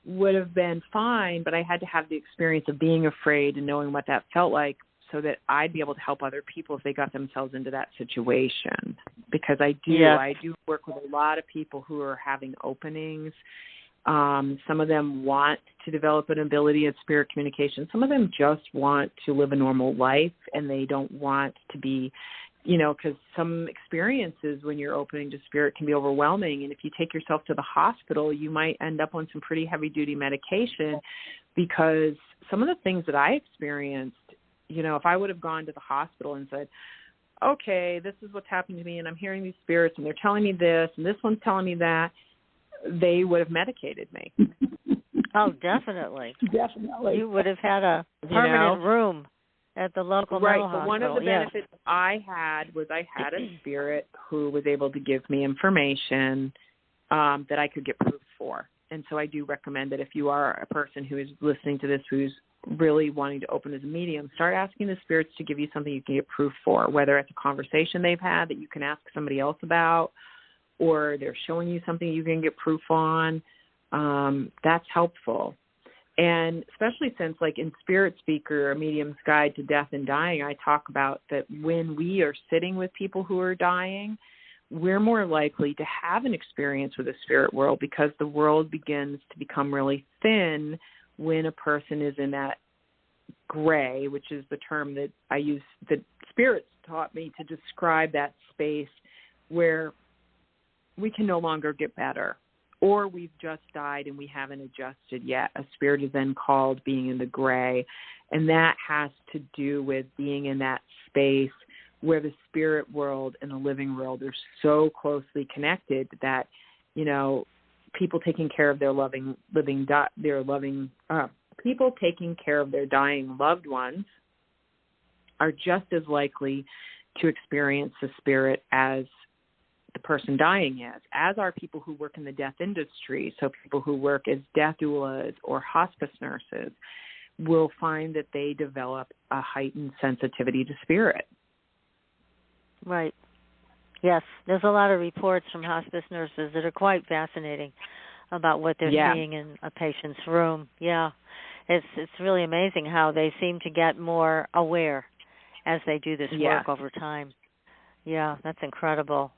would have been fine, but I had to have the experience of being afraid and knowing what that felt like so that I'd be able to help other people if they got themselves into that situation. Because I do work with a lot of people who are having openings. Some of them want to develop an ability at spirit communication. Some of them just want to live a normal life, and they don't want to be, because some experiences when you're opening to spirit can be overwhelming. And if you take yourself to the hospital, you might end up on some pretty heavy-duty medication, because some of the things that I experienced, if I would have gone to the hospital and said, okay, this is what's happening to me, and I'm hearing these spirits, and they're telling me this, and this one's telling me that, they would have medicated me. Oh, definitely. Definitely. You would have had a permanent room at the local mental hospital. But one of the benefits I had was I had a spirit who was able to give me information that I could get proof for. And so I do recommend that if you are a person who is listening to this who's really wanting to open as a medium, start asking the spirits to give you something you can get proof for, whether it's a conversation they've had that you can ask somebody else about, or they're showing you something you can get proof on. That's helpful. And especially since, like in Spirit Speaker, A Medium's Guide to Death and Dying, I talk about that when we are sitting with people who are dying, we're more likely to have an experience with the spirit world, because the world begins to become really thin when a person is in that gray, which is the term that I use, that spirits taught me to describe that space where we can no longer get better, or we've just died and we haven't adjusted yet. A spirit is then called being in the gray, and that has to do with being in that space where the spirit world and the living world are so closely connected that, people taking care of their people taking care of their dying loved ones are just as likely to experience the spirit as the person dying is, as are people who work in the death industry. So people who work as death doulas or hospice nurses will find that they develop a heightened sensitivity to spirit. Right. Yes, there's a lot of reports from hospice nurses that are quite fascinating about what they're seeing in a patient's room. Yeah. It's really amazing how they seem to get more aware as they do this work over time. Yeah, that's incredible.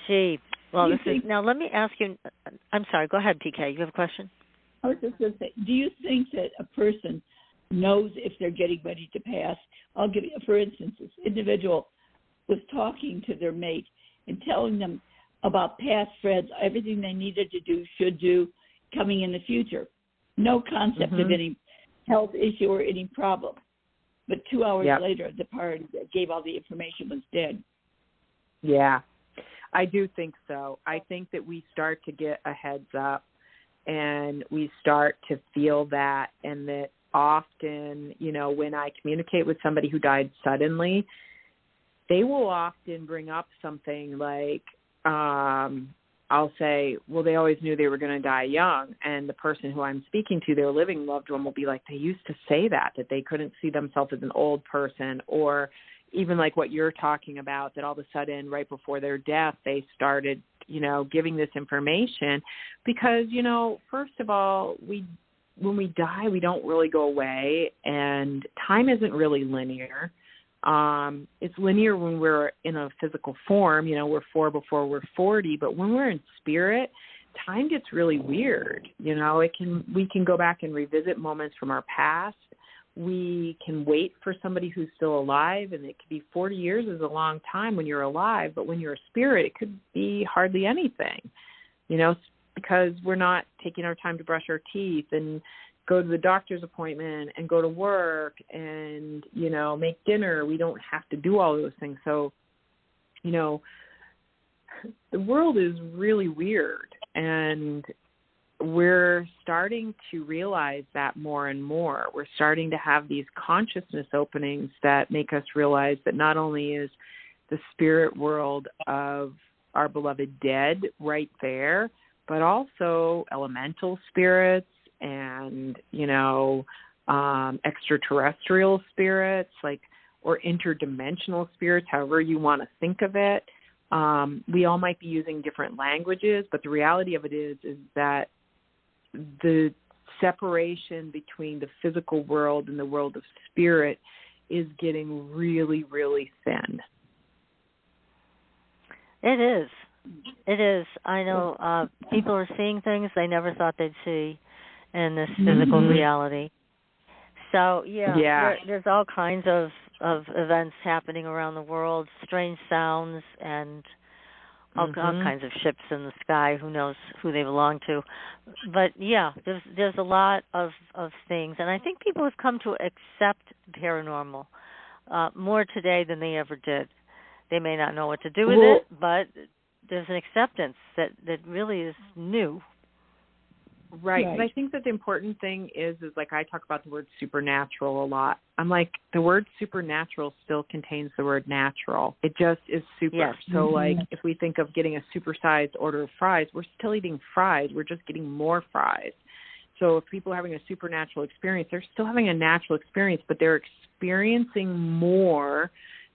Gee, well, now let me ask you. I'm sorry. Go ahead, PK. You have a question? I was just going to say, do you think that a person knows if they're getting ready to pass? I'll give you, for instance, this individual was talking to their mate and telling them about past friends, everything they needed to do, should do, coming in the future. No concept of any health issue or any problem. But 2 hours later, the party that gave all the information was dead. Yeah, I do think so. I think that we start to get a heads up and we start to feel that, and that often, you know, when I communicate with somebody who died suddenly, they will often bring up something like, I'll say, well, they always knew they were going to die young. And the person who I'm speaking to, their living loved one, will be like, they used to say that they couldn't see themselves as an old person. Or even like what you're talking about, that all of a sudden, right before their death, they started, you know, giving this information. Because, you know, first of all, when we die, we don't really go away, and time isn't really linear. It's linear when we're in a physical form, you know, we're 4 before we're 40, but when we're in spirit, time gets really weird. You know, we can go back and revisit moments from our past. We can wait for somebody who's still alive, and it could be 40 years is a long time when you're alive, but when you're a spirit, it could be hardly anything, you know, because we're not taking our time to brush our teeth and go to the doctor's appointment and go to work and, you know, make dinner. We don't have to do all those things. So, you know, the world is really weird, and we're starting to realize that more and more. We're starting to have these consciousness openings that make us realize that not only is the spirit world of our beloved dead right there, but also elemental spirits and, you know, extraterrestrial spirits, like, or interdimensional spirits, however you want to think of it. We all might be using different languages, but the reality of it is that the separation between the physical world and the world of spirit is getting really, really thin. It is. It is. I know people are seeing things they never thought they'd see in this physical reality. So, there's all kinds of events happening around the world, strange sounds and all kinds of ships in the sky. Who knows who they belong to? But, there's a lot of things. And I think people have come to accept the paranormal more today than they ever did. They may not know what to do with it, but there's an acceptance that really is new. Right. And I think that the important thing is like I talk about the word supernatural a lot. I'm like, the word supernatural still contains the word natural. It just is super. Yes. So like if we think of getting a supersized order of fries, we're still eating fries. We're just getting more fries. So if people are having a supernatural experience, they're still having a natural experience, but they're experiencing more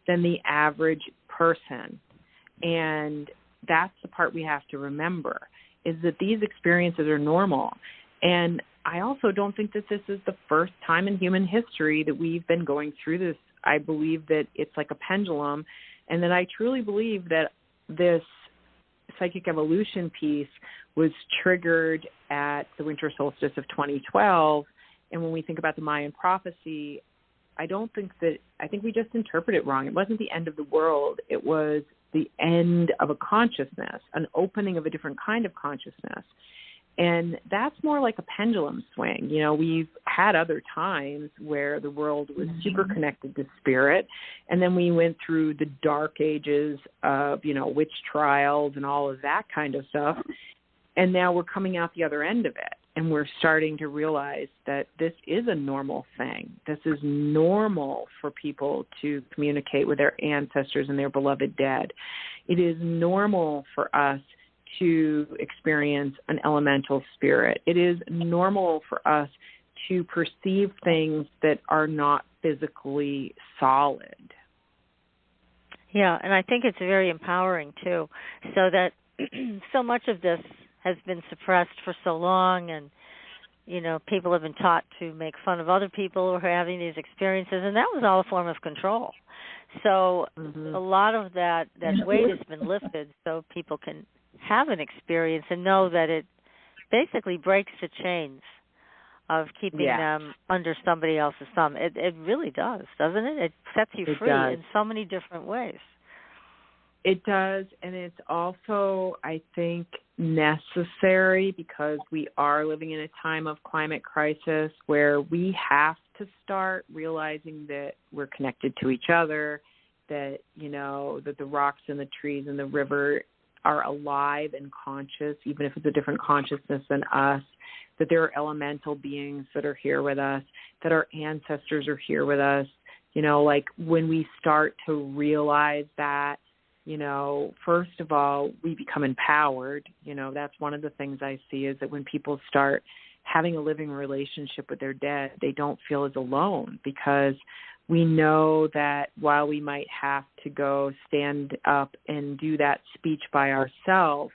than the average person. And that's the part we have to remember, is that these experiences are normal. And I also don't think that this is the first time in human history that we've been going through this. I believe that it's like a pendulum, and that I truly believe that this psychic evolution piece was triggered at the winter solstice of 2012. And when we think about the Mayan prophecy, I think we just interpret it wrong. It wasn't the end of the world. It was the end of a consciousness, an opening of a different kind of consciousness. And that's more like a pendulum swing. You know, we've had other times where the world was super connected to spirit, and then we went through the dark ages of, you know, witch trials and all of that kind of stuff. And now we're coming out the other end of it, and we're starting to realize that this is a normal thing. This is normal for people to communicate with their ancestors and their beloved dead. It is normal for us to experience an elemental spirit. It is normal for us to perceive things that are not physically solid. Yeah, and I think it's very empowering, too, so that so much of this has been suppressed for so long, and people have been taught to make fun of other people who are having these experiences, and that was all a form of control. So a lot of that weight has been lifted so people can have an experience and know that it basically breaks the chains of keeping them under somebody else's thumb. It really does, doesn't it? It sets you free in so many different ways. It does, and it's also, I think, necessary because we are living in a time of climate crisis where we have to start realizing that we're connected to each other, that, that the rocks and the trees and the river are alive and conscious, even if it's a different consciousness than us, that there are elemental beings that are here with us, that our ancestors are here with us. Like when we start to realize that, first of all, we become empowered. That's one of the things I see is that when people start having a living relationship with their dead, they don't feel as alone because we know that while we might have to go stand up and do that speech by ourselves,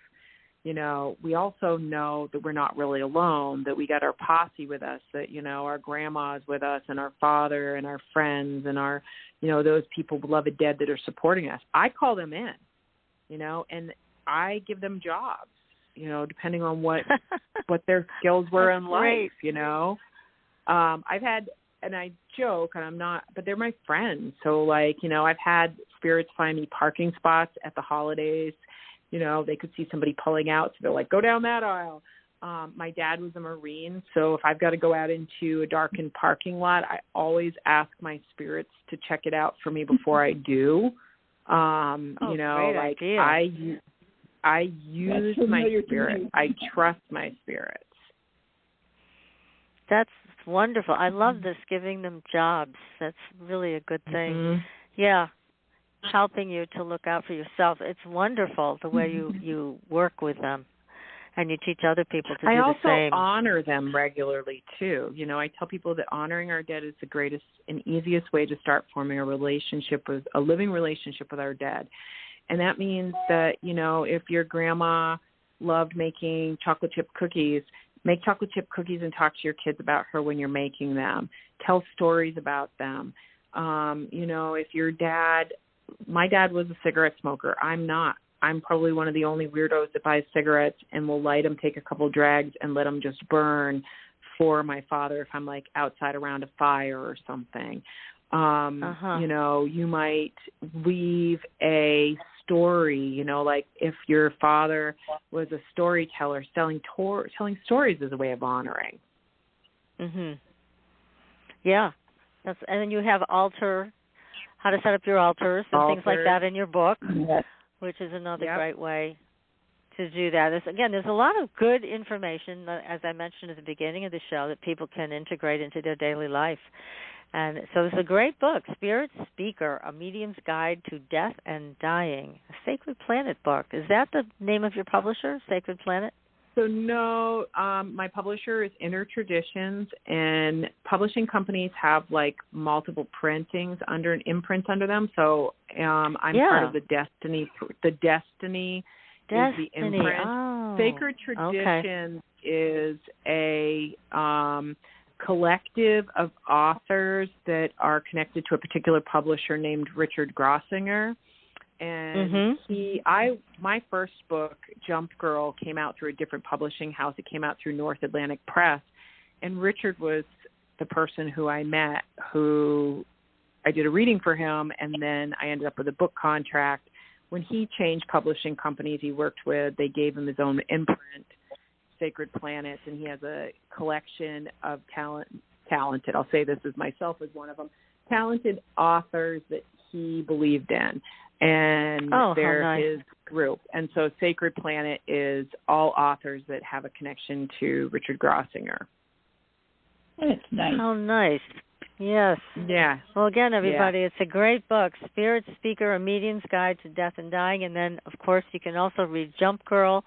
we also know that we're not really alone, that we got our posse with us, that, our grandma's with us and our father and our friends and our, those people, beloved dead that are supporting us. I call them in, and I give them jobs, depending on what their skills were in life, I've had, and I joke, and I'm not, but they're my friends. So I've had spirits find me parking spots at the holidays. They could see somebody pulling out, so they're like, go down that aisle. My dad was a Marine, so if I've got to go out into a darkened parking lot, I always ask my spirits to check it out for me before I do. Great idea. I use my spirit. I trust my spirits. That's wonderful. I love this, giving them jobs. That's really a good thing. Mm-hmm. Yeah. Helping you to look out for yourself. It's wonderful the way you work with them and you teach other people to do the same. I also honor them regularly, too. I tell people that honoring our dead is the greatest and easiest way to start forming a living relationship with our dead. And that means that, if your grandma loved making chocolate chip cookies, make chocolate chip cookies and talk to your kids about her when you're making them. Tell stories about them. If your dad... My dad was a cigarette smoker. I'm not. I'm probably one of the only weirdos that buys cigarettes and will light them, take a couple drags, and let them just burn for my father if I'm outside around a fire or something. You might weave a story, if your father was a storyteller, telling stories is a way of honoring. Mhm. Yeah. And then you have how to set up your altars and things like that in your book, which is another great way to do that. There's a lot of good information, as I mentioned at the beginning of the show, that people can integrate into their daily life. And so it's a great book, Spirit Speaker, A Medium's Guide to Death and Dying, a Sacred Planet book. Is that the name of your publisher, Sacred Planet? So no, my publisher is Inner Traditions, and publishing companies have multiple printings under an imprint under them. So I'm part of the Destiny. The Destiny is the imprint. Oh, Sacred Traditions is a collective of authors that are connected to a particular publisher named Richard Grossinger. And my first book, Jump Girl, came out through a different publishing house. It came out through North Atlantic Press. And Richard was the person who I met, who I did a reading for him, and then I ended up with a book contract. When he changed publishing companies he worked with, they gave him his own imprint, Sacred Planets, and he has a collection of talented, I'll say this as myself as one of them, talented authors that he believed in. And they're his group. And so Sacred Planet is all authors that have a connection to Richard Grossinger. That's nice. How nice. Yes. Yeah. Well, again, everybody, it's a great book, Spirit Speaker, A Medium's Guide to Death and Dying. And then, of course, you can also read Jump Girl.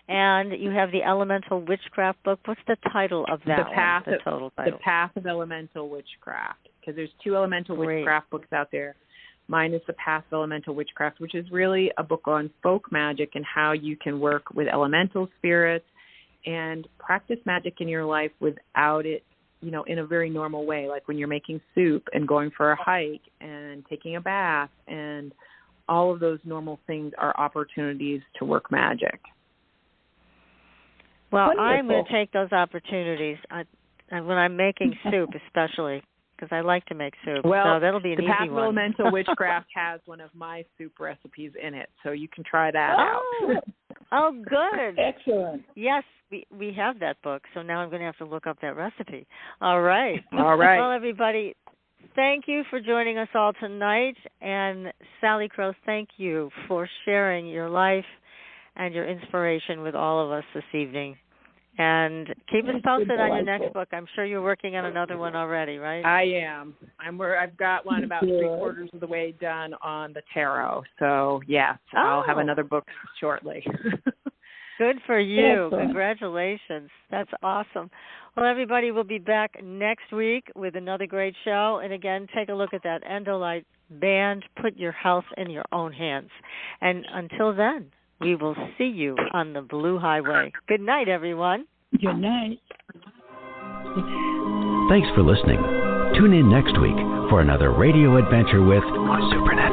And you have the Elemental Witchcraft book. What's the title of that one, the total title? The Path of Elemental Witchcraft. Because there's 2 Elemental Witchcraft books out there. Mine is The Path of Elemental Witchcraft, which is really a book on folk magic and how you can work with elemental spirits and practice magic in your life without it, in a very normal way, like when you're making soup and going for a hike and taking a bath, and all of those normal things are opportunities to work magic. Well, Wonderful. I'm going to take those opportunities when I'm making soup, especially, because I like to make soup. Well, so that'll be an the easy Path of one. Elemental Witchcraft has one of my soup recipes in it, so you can try that out. Oh, good. Excellent. Yes, we have that book, so now I'm going to have to look up that recipe. All right. All right. Well, everybody, thank you for joining us all tonight. And Salicrow, thank you for sharing your life and your inspiration with all of us this evening. And keep us posted on your next book. I'm sure you're working on another one already, right? I am. I've got one about 3/4 of the way done on the tarot. So, yes, I'll have another book shortly. Good for you. Excellent. Congratulations. That's awesome. Well, everybody, will be back next week with another great show. And again, take a look at that Endolite band. Put your health in your own hands. And until then, we will see you on the Blue Highway. Good night, everyone. Good night. Thanks for listening. Tune in next week for another radio adventure with Supernatural.